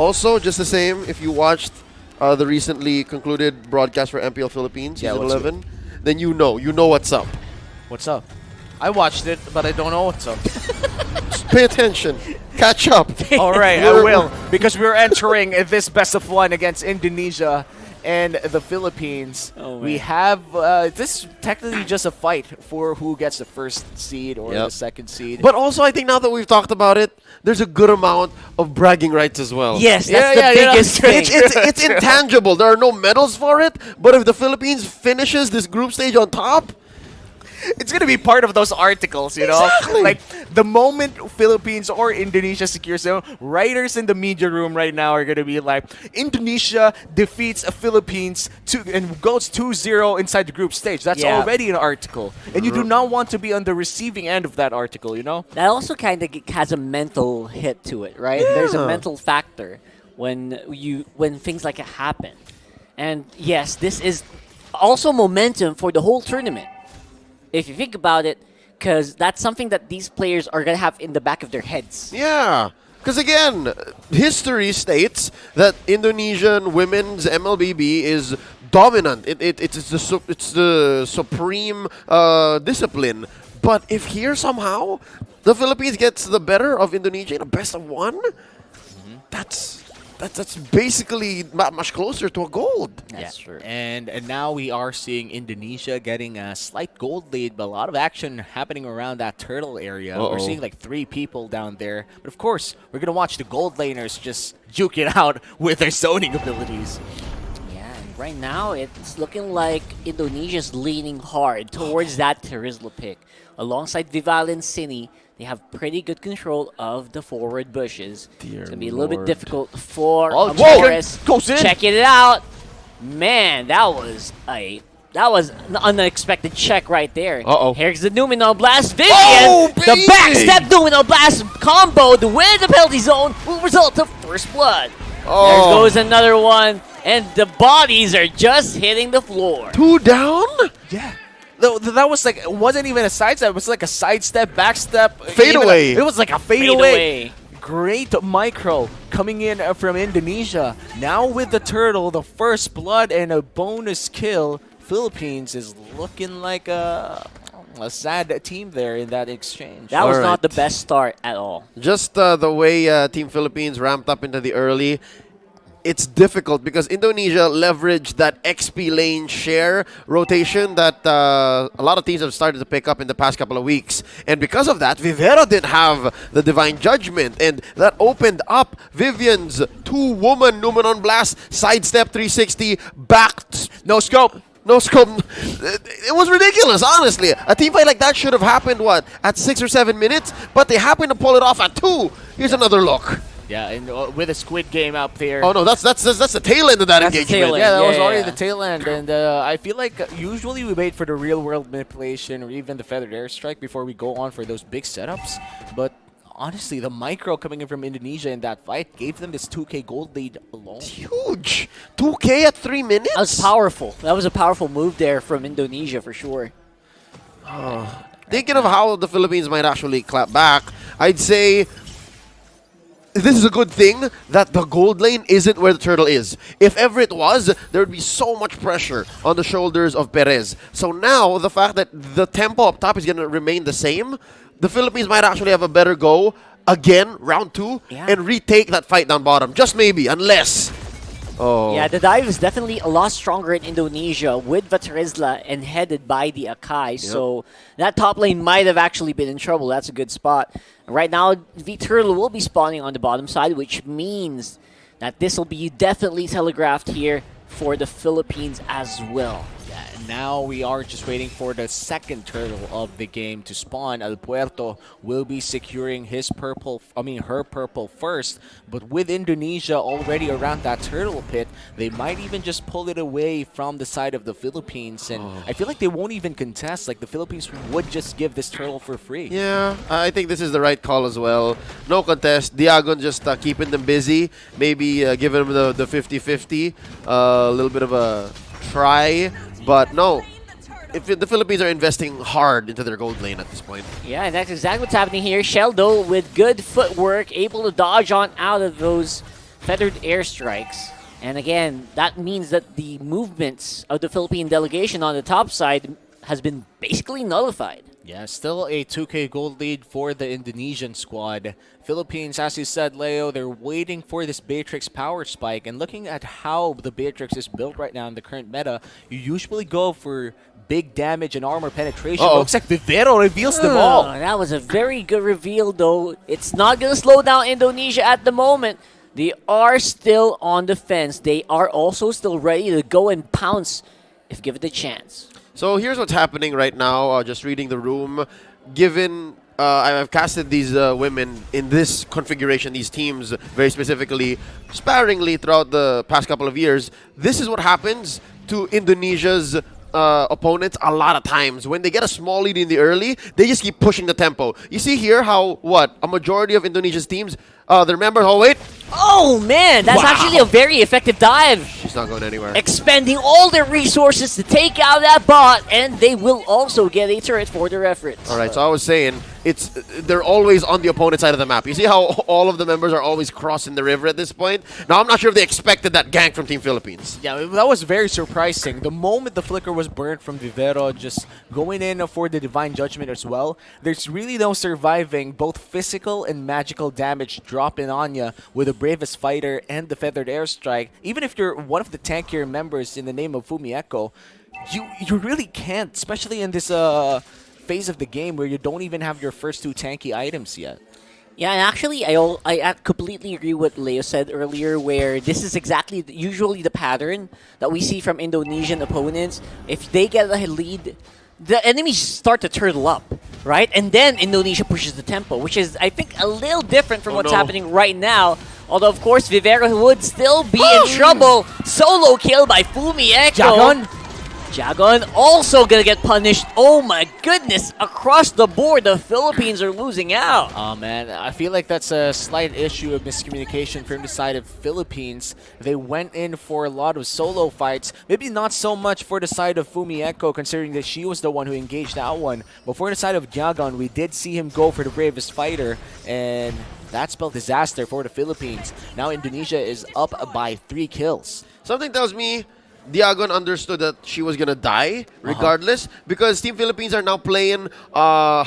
Also, just the same, if you watched the recently concluded broadcast for MPL Philippines, season 11, then you know what's up. What's up? I watched it, but I don't know what's up. Just pay attention. Catch up. All right, I will. Because we're entering this best of one against Indonesia and the Philippines. We have this is technically just a fight for who gets the first seed or the second seed. But also, I think now that we've talked about it, there's a good amount of bragging rights as well. Yes, that's the biggest thing. It's intangible. There are no medals for it. But if the Philippines finishes this group stage on top, it's going to be part of those articles, you know? Exactly. Like, the moment Philippines or Indonesia secures them, writers in the media room right now are going to be like, Indonesia defeats Philippines and goes 2-0 inside the group stage. That's already an article. And you do not want to be on the receiving end of that article, you know? That also kind of has a mental hit to it, right? There's a mental factor when things like it happen. And yes, this is also momentum for the whole tournament. If you think about it, because that's something that these players are going to have in the back of their heads. yeah. Because again, history states that Indonesian women's MLBB is dominant. It's the supreme discipline. But if here somehow the Philippines gets the better of Indonesia in a best of one, that's basically not much closer to a gold. That's true. And now we are seeing Indonesia getting a slight gold lead, but a lot of action happening around that turtle area. We're seeing like 3 people down there. But of course, we're going to watch the gold laners just juke it out with their zoning abilities. Yeah, and right now it's looking like Indonesia's leaning hard towards that Terizla pick. Alongside Vival and Cine, they have pretty good control of the forward bushes. It's going to be a little bit difficult for Morris. Goes in. Checking it out. Man, that was an unexpected check right there. Here's the Numino Blast. Vivian, the backstep Numino Blast combo to win the penalty zone will result to first blood. There goes another one, and the bodies are just hitting the floor. 2 down? Yeah. That was like, it wasn't even a sidestep. It was like a sidestep, backstep. Fade away. It was like a fade away. Great micro coming in from Indonesia. Now with the turtle, the first blood and a bonus kill, Philippines is looking like a sad team there in that exchange. That was not the best start at all. Just the way Team Philippines ramped up into the early, it's difficult because Indonesia leveraged that XP lane share rotation that a lot of teams have started to pick up in the past couple of weeks. And because of that, Vivero didn't have the Divine Judgment. And that opened up Vivian's 2-woman Numenon Blast, sidestep 360, back. No scope. No scope. It was ridiculous, honestly. A team fight like that should have happened, at 6 or 7 minutes? But they happened to pull it off at 2. Here's another look. Yeah, and with a Squid Game up there. Oh no, that's the tail end of that engagement. Yeah, that was already the tail end, and I feel like usually we wait for the real world manipulation or even the feathered airstrike before we go on for those big setups. But honestly, the micro coming in from Indonesia in that fight gave them this 2K gold lead alone. It's huge. 2K at 3 minutes. That was powerful. That was a powerful move there from Indonesia for sure. Thinking of how the Philippines might actually clap back, I'd say this is a good thing that the gold lane isn't where the turtle is. If ever it was, there would be so much pressure on the shoulders of Perez. So now, the fact that the tempo up top is going to remain the same, the Philippines might actually have a better go again, round 2, and retake that fight down bottom. Just maybe, unless... Yeah, the dive is definitely a lot stronger in Indonesia with Vaterizla and headed by the Akai. So that top lane might have actually been in trouble. That's a good spot. Right now, V-Turtle will be spawning on the bottom side, which means that this will be definitely telegraphed here for the Philippines as well. Yeah, and now we are just waiting for the second turtle of the game to spawn. El Puerto will be securing her purple first. But with Indonesia already around that turtle pit, they might even just pull it away from the side of the Philippines. And I feel like they won't even contest. Like the Philippines would just give this turtle for free. Yeah, I think this is the right call as well. No contest. Diagon just keeping them busy. Maybe giving them the 50-50. A little bit of a try. But no, if the Philippines are investing hard into their gold lane at this point. Yeah, and that's exactly what's happening here. Sheldo with good footwork, able to dodge on out of those feathered airstrikes. And again, that means that the movements of the Philippine delegation on the top side has been basically nullified. Yeah, still a 2K gold lead for the Indonesian squad. Philippines, as you said, Leo, they're waiting for this Beatrix power spike. And looking at how the Beatrix is built right now in the current meta, you usually go for big damage and armor penetration. Looks like Vivero reveals them all. That was a very good reveal, though. It's not going to slow down Indonesia at the moment. They are still on the fence. They are also still ready to go and pounce if given the chance. So here's what's happening right now. Just reading the room. Given I've casted these women in this configuration, these teams very specifically, sparingly throughout the past couple of years. This is what happens to Indonesia's opponents a lot of times. When they get a small lead in the early, they just keep pushing the tempo. You see here how, a majority of Indonesia's teams, remember, wait. Oh, man, that's actually a very effective dive. She's not going anywhere. Expending all their resources to take out that bot, and they will also get a turret for their efforts. All right, so I was saying, they're always on the opponent side of the map. You see how all of the members are always crossing the river at this point? Now, I'm not sure if they expected that gank from Team Philippines. Yeah, that was very surprising. The moment the flicker was burnt from Vivero, just going in for the Divine Judgment as well, there's really no surviving both physical and magical damage dropping on you with the Bravest Fighter and the Feathered Airstrike. Even if you're one of the tankier members in the name of Fumieko, you really can't, especially in this phase of the game where you don't even have your first two tanky items yet. Yeah, and actually, I completely agree with Leo said earlier, where this is exactly usually the pattern that we see from Indonesian opponents. If they get a lead, the enemies start to turtle up, right? And then Indonesia pushes the tempo, which is, I think, a little different from what's happening right now. Although, of course, Vivero would still be in trouble. Solo kill by Fumieko. Jagon also gonna get punished. Oh my goodness, across the board, the Philippines are losing out. Oh man, I feel like that's a slight issue of miscommunication from the side of Philippines. They went in for a lot of solo fights. Maybe not so much for the side of Fumieko, considering that she was the one who engaged that one. But for the side of Jagon, we did see him go for the Bravest Fighter, and that spelled disaster for the Philippines. Now Indonesia is up by 3 kills. Something tells me Diagon understood that she was going to die regardless because Team Philippines are now playing a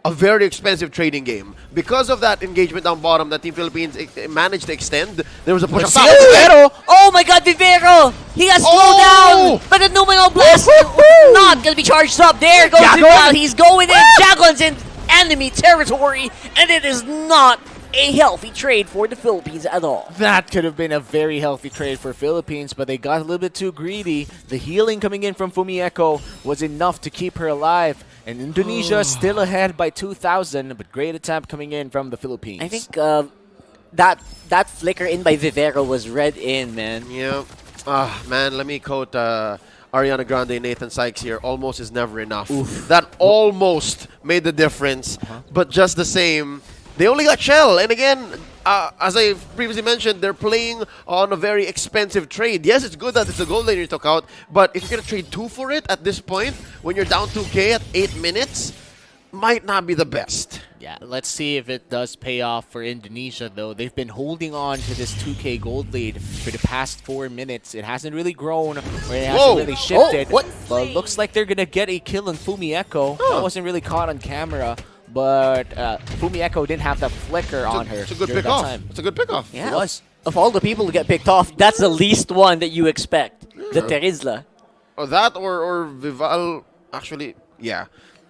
very expensive trading game. Because of that engagement down bottom that Team Philippines managed to extend, there was a push. Vivero! Oh my god, Vivero! He got slowed down! But the Numenal Blast not going to be charged up. There goes Vivero. He's going in. Jagon's in enemy territory, and it is not a healthy trade for the Philippines at all. That could have been a very healthy trade for Philippines, but they got a little bit too greedy. The healing coming in from Fumieko was enough to keep her alive. And Indonesia still ahead by 2,000, but great attempt coming in from the Philippines. I think that flicker in by Vivero was read in, man. Yeah. Man, let me quote Ariana Grande and Nathan Sykes here. Almost is never enough. Oof. That almost made the difference, but just the same, they only got shell. And again, as I previously mentioned, they're playing on a very expensive trade. Yes, it's good that it's a gold lane you took out, but if you're going to trade 2 for it at this point, when you're down 2K at 8 minutes, might not be the best. Yeah, let's see if it does pay off for Indonesia, though. They've been holding on to this 2K gold lead for the past 4 minutes. It hasn't really grown, or it hasn't really shifted. But looks like they're going to get a kill on Fumieko. That wasn't really caught on camera. But Fumieko didn't have that flicker on her. It's a good pick-off. It's a good pick-off. Yeah, it was. Of all the people to get picked off, that's the least one that you expect. The Terizla. Or that, or Vival. Actually, yeah.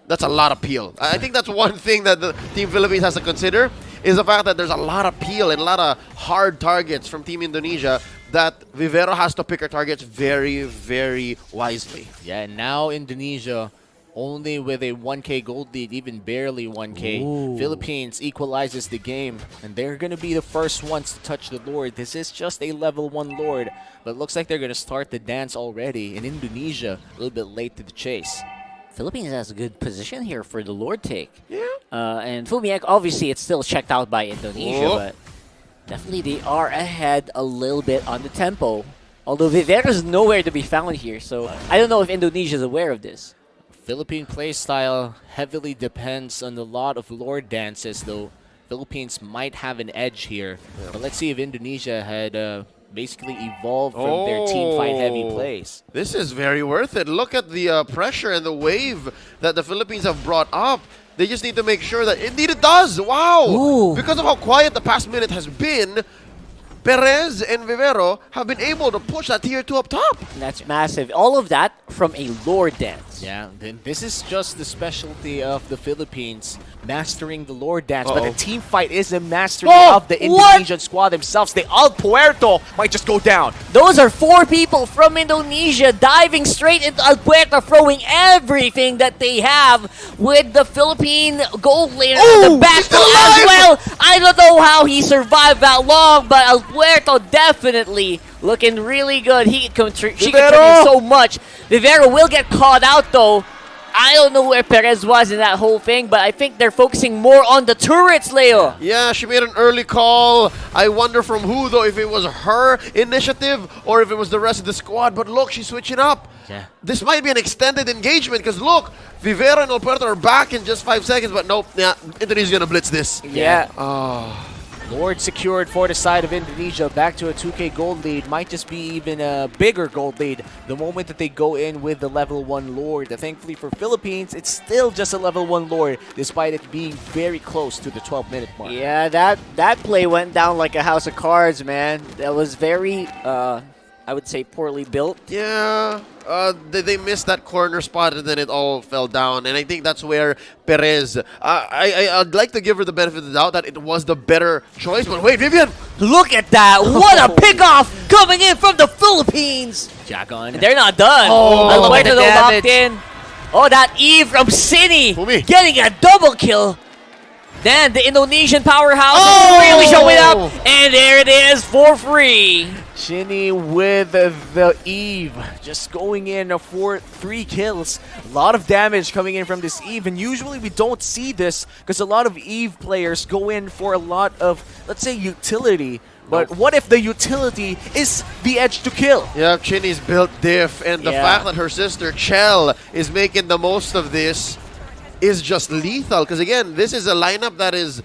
That's a lot of peel. I think that's one thing that the Team Philippines has to consider is the fact that there's a lot of peel and a lot of hard targets from Team Indonesia that Vivero has to pick her targets very, very wisely. Yeah, and now Indonesia only with a 1K gold lead, even barely 1K. Ooh. Philippines equalizes the game, and they're going to be the first ones to touch the Lord. This is just a level 1 Lord, but it looks like they're going to start the dance already. In Indonesia, a little bit late to the chase. Philippines has a good position here for the Lord take. Yeah. And Fumiek, obviously, it's still checked out by Indonesia, but definitely they are ahead a little bit on the tempo. Although Vivero's nowhere to be found here, so I don't know if Indonesia is aware of this. Philippine playstyle heavily depends on a lot of Lord dances, though. Philippines might have an edge here. But let's see if Indonesia had basically evolved from their team fight heavy plays. This is very worth it. Look at the pressure and the wave that the Philippines have brought up. They just need to make sure that indeed it does. Wow! Ooh. Because of how quiet the past minute has been, Perez and Vivero have been able to push that tier 2 up top. That's massive. All of that from a lore dance. Yeah, then this is just the specialty of the Philippines, mastering the lore dance. But the team fight is a mastery of the Indonesian squad themselves. The Al Puerto might just go down. Those are 4 people from Indonesia diving straight into Al Puerto, throwing everything that they have with the Philippine gold laner in the back as well. I don't know how he survived that long, but Al Puerto definitely looking really good. She contributes so much. Vivero will get caught out though. I don't know where Perez was in that whole thing, but I think they're focusing more on the turrets, Leo. Yeah, she made an early call. I wonder from who though, if it was her initiative or if it was the rest of the squad. But look, she's switching up. Yeah. This might be an extended engagement because look, Vivero and Alberto are back in just 5 seconds, but nope, Indonesia's gonna blitz this. Yeah. Lord secured for the side of Indonesia, back to a 2K gold lead. Might just be even a bigger gold lead the moment that they go in with the level 1 Lord. Thankfully for Philippines, it's still just a level 1 Lord, despite it being very close to the 12-minute mark. Yeah, that play went down like a house of cards, man. That was very, I would say, poorly built. Yeah, they missed that corner spot and then it all fell down. And I think that's where Perez, I'd like to give her the benefit of the doubt that it was the better choice. But wait, Vivian! Look at that! What a pickoff coming in from the Philippines! Jagon. They're not done. look at the damage. Locked in. Oh, that Eve from Cine Fumi. getting a double kill. Then the Indonesian powerhouse is really showing up. And there it is for free. Shinny with the Eve, just going in for 3 kills. A lot of damage coming in from this Eve, and usually we don't see this because a lot of Eve players go in for a lot of, let's say, utility. But what if the utility is the edge to kill? Yeah, Chinny's built diff, and the Yeah. fact that her sister Chell is making the most of this is just lethal. Because again, this is a lineup that is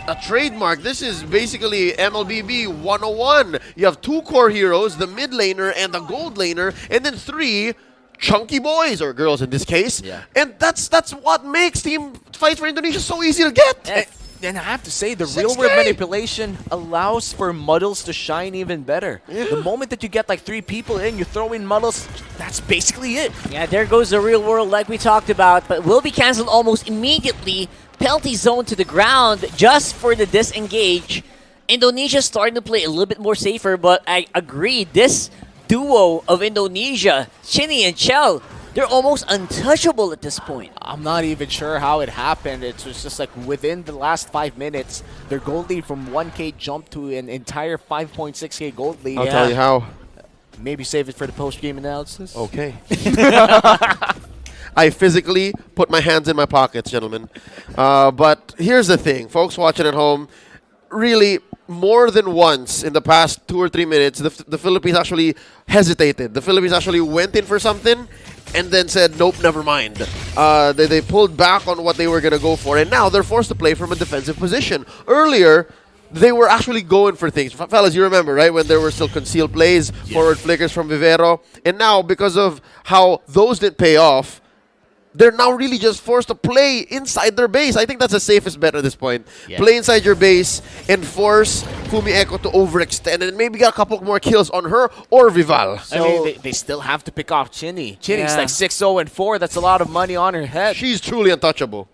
a trademark. This is basically MLBB 101. You have 2 core heroes, the mid laner and the gold laner, and then 3 chunky boys, or girls in this case. Yeah. And that's what makes team fight for Indonesia so easy to get. And I have to say, the 6K. real world manipulation allows for Muddles to shine even better. Yeah. The moment that you get like 3 people in, you throw in Muddles, that's basically it. Yeah, there goes the real world like we talked about, but will be cancelled almost immediately. Penalty zone to the ground just for the disengage. Indonesia's starting to play a little bit more safer, but I agree, this duo of Indonesia, Chinny and Chell, they're almost untouchable at this point. I'm not even sure how it happened. It was just like within the last 5 minutes, their gold lead from 1K jumped to an entire 5.6K gold lead. I'll tell you how. Maybe save it for the post-game analysis. Okay. I physically put my hands in my pockets, gentlemen. But here's the thing, folks watching at home. Really, more than once in the past 2 or 3 minutes, the Philippines actually hesitated. The Philippines actually went in for something and then said, nope, never mind. They pulled back on what they were going to go for, and now they're forced to play from a defensive position. Earlier, they were actually going for things. Fellas, you remember, right, when there were still concealed plays, forward flickers from Vivero. And now, because of how those didn't pay off, they're now really just forced to play inside their base. I think that's the safest bet at this point. Yeah. Play inside your base and force Fumi Echo to overextend and maybe get a couple more kills on her or Vival. I mean, they still have to pick off Chinny. Chinny's like 6-0-4. That's a lot of money on her head. She's truly untouchable.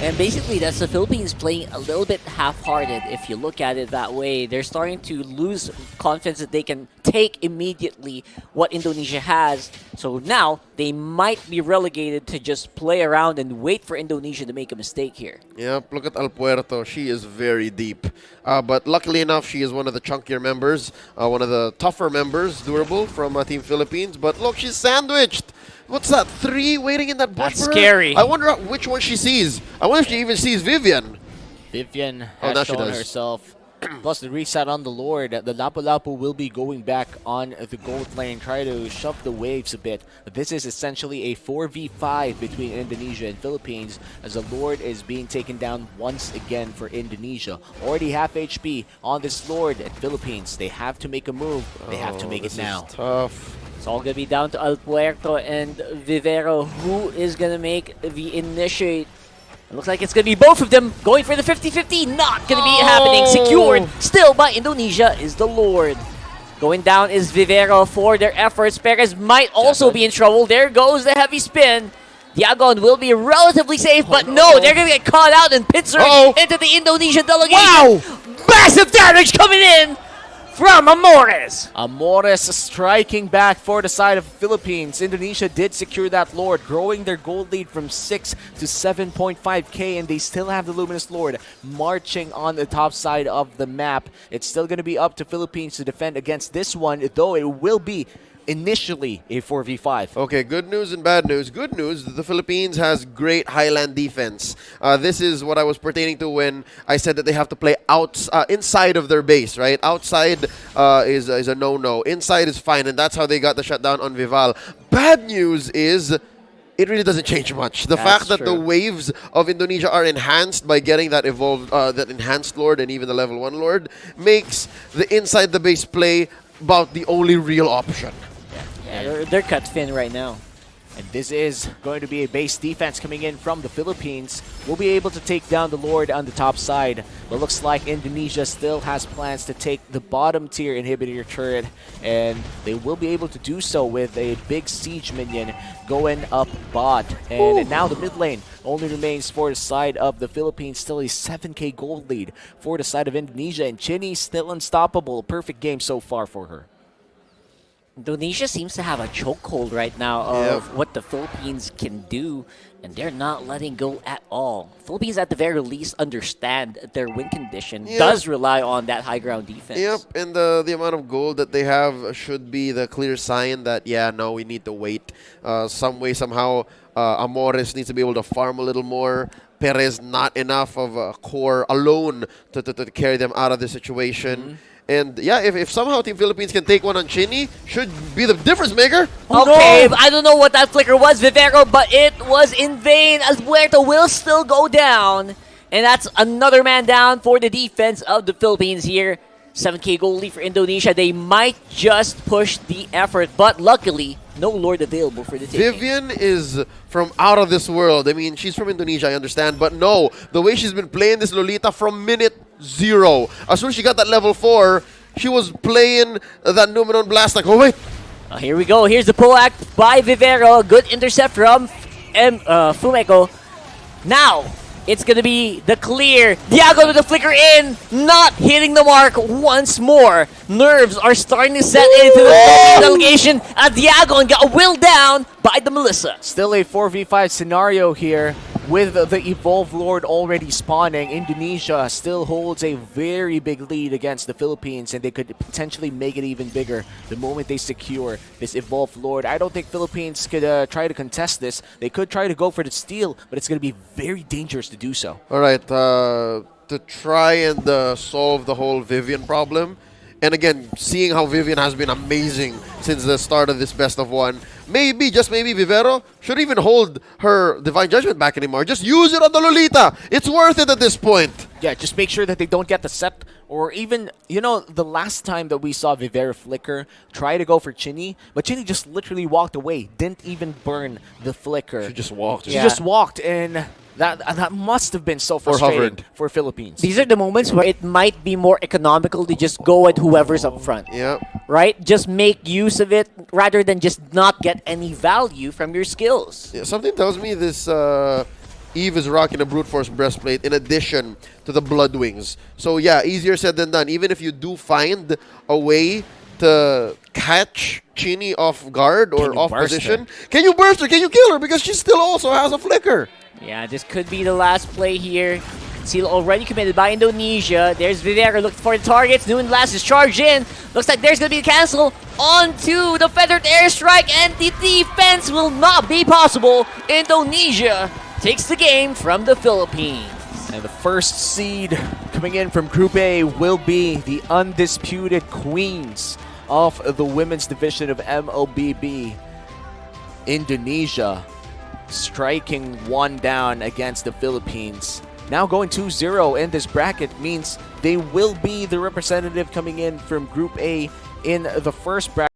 And basically, that's the Philippines playing a little bit half-hearted, if you look at it that way. They're starting to lose confidence that they can take immediately what Indonesia has. So now, they might be relegated to just play around and wait for Indonesia to make a mistake here. Yep, look at Al Puerto. She is very deep. But luckily enough, she is one of the chunkier members, one of the tougher members, durable, from Team Philippines. But look, she's sandwiched. What's that? 3 waiting in that bush That's for her? scary. I wonder which one she sees. I wonder if she even sees Vivian. Vivian Oh, has now she shown does. herself Plus the reset on the Lord. The Lapu-Lapu will be going back on the gold lane, try to shove the waves a bit. This is essentially a 4v5 between Indonesia and Philippines, as the Lord is being taken down once again for Indonesia. Already half HP on this Lord at Philippines. They have to make a move. They have to make it now. This is tough. It's all going to be down to El Puerto and Vivero, who is going to make the initiate. It looks like it's going to be both of them going for the 50-50. Not going to be happening. Secured still by Indonesia is the Lord. Going down is Vivero for their efforts. Perez might also be in trouble. There goes the heavy spin. Diagon will be relatively safe, but no, they're going to get caught out and pincer into the Indonesian delegation. Wow! Massive damage coming in from Amores. Amores striking back for the side of Philippines. Indonesia did secure that Lord, growing their gold lead from 6 to 7.5k, and they still have the Luminous Lord marching on the top side of the map. It's still going to be up to Philippines to defend against this one, though it will be initially a 4v5. Okay, good news and bad news. Good news, the Philippines has great highland defense. This is what I was pertaining to when I said that they have to play inside of their base, right? Outside is a no-no. Inside is fine, and that's how they got the shutdown on Vival. Bad news is it really doesn't change much. The fact that the waves of Indonesia are enhanced by getting that that enhanced Lord and even the level 1 Lord makes the inside the base play about the only real option. Yeah, they're cut thin right now. And this is going to be a base defense coming in from the Philippines. We'll be able to take down the Lord on the top side. But looks like Indonesia still has plans to take the bottom tier inhibitor turret. And they will be able to do so with a big siege minion going up bot. And now the mid lane only remains for the side of the Philippines. Still a 7k gold lead for the side of Indonesia. And Chinny still unstoppable. Perfect game so far for her. Indonesia seems to have a chokehold right now of what the Philippines can do, and they're not letting go at all. Philippines, at the very least, understand their win condition does rely on that high ground defense. Yep, and the amount of gold that they have should be the clear sign that, no, we need to wait. Some way, somehow, Amores needs to be able to farm a little more. Perez, not enough of a core alone to carry them out of the situation. And if somehow Team Philippines can take one on Chinny, should be the difference maker. Okay, I don't know what that flicker was, Vivero, but it was in vain as Puerto will still go down. And that's another man down for the defense of the Philippines here. 7k goal lead for Indonesia. They might just push the effort, but luckily, no Lord available for the taking. Vivian is from out of this world. I mean, she's from Indonesia, I understand. But no, the way she's been playing this Lolita from minute 0. As soon as she got that level 4, she was playing that Numenon Blast like, oh wait. Here we go. Here's the pull act by Vivero. Good intercept from Fumeko. Now, it's going to be the clear. Diago with the flicker in. Not hitting the mark once more. Nerves are starting to set into the delegation. Diago got willed down by the Melissa. Still a 4v5 scenario here with the Evolve Lord already spawning. Indonesia still holds a very big lead against the Philippines, and they could potentially make it even bigger the moment they secure this Evolve Lord. I don't think Philippines could try to contest this. They could try to go for the steal, but it's going to be very dangerous to do so. All right, to try and solve the whole Vivian problem, and again, seeing how Vivian has been amazing since the start of this best of one, maybe, just maybe, Vivero should even hold her Divine Judgment back anymore. Just use it on the Lolita. It's worth it at this point. Yeah, just make sure that they don't get the set, or even, the last time that we saw Vivero flicker, try to go for Chinny, but Chinny just literally walked away, didn't even burn the flicker. She just walked. She just walked, and that must have been so frustrating for Philippines. These are the moments where it might be more economical to just go at whoever's up front. Yeah. Right? Just make use of it rather than just not get any value from your skills. Yeah, something tells me this Eve is rocking a Brute Force breastplate in addition to the Blood Wings. So yeah, easier said than done. Even if you do find a way to catch Chinny off guard or off position, can you burst her? Can you kill her? Because she still also has a flicker. Yeah, this could be the last play here. Seal already committed by Indonesia. There's Vivero looking for the targets. Numenon Blast is charged in. Looks like there's going to be a cancel onto the feathered airstrike, and the defense will not be possible. Indonesia takes the game from the Philippines. And the first seed coming in from Group A will be the undisputed queens of the women's division of MLBB, Indonesia, striking one down against the Philippines. Now going 2-0 in this bracket means they will be the representative coming in from Group A in the first bracket.